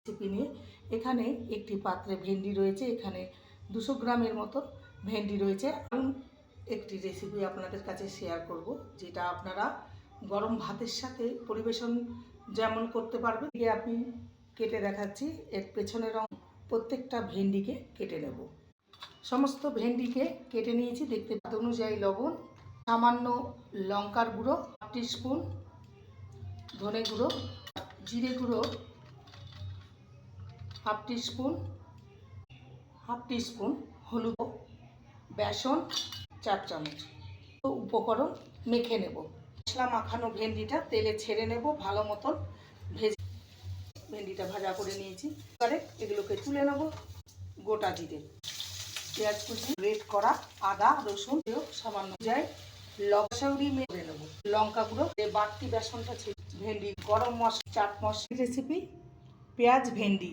Recipe নিয়ে এখানে একটি পাত্রে ভেন্ডি রয়েছে, এখানে 200 গ্রামের মতো ভেন্ডি রয়েছে। আমি একটি রেসিপি আপনাদের কাছে শেয়ার করব, যেটা আপনারা গরম ভাতের সাথে পরিবেশন যেমন করতে পারবেন। আমি কেটে দেখাচ্ছি। এর পেছনের প্রত্যেকটা ভেন্ডিকে কেটে নেব। সমস্ত ভেন্ডিকে কেটে নিয়েছি। দেখতে স্বাদ অনুযায়ী লবণ, সামান্য লঙ্কার গুঁড়ো, 1 টিস্পুন ধনে গুঁড়ো, জিরে গুঁড়ো 1/2 টিস্পুন, 1/2 টিস্পুন হলুদ, বেসন 4 চামচ। উপকরণ মেখে নেব। মশলা মাখানো ভেন্ডিটা তেলে ছেড়ে নেব ভালো মতন ভেজে। ভেন্ডিটা ভাজা করে নিয়েছি। এবারে এগুলোকে তুলে নেব। গোটা জিরে, পেঁয়াজ কুচি, গ্রেট করা আদা রসুন সামান্য যাই, লবঙ্গ মেরে নেব, লঙ্কা গুঁড়ো, বাড়তি বেসনটা ছিল, ভেন্ডি, গরম মশলা, চাট মশলা। রেসিপি পেঁয়াজ ভেন্ডি।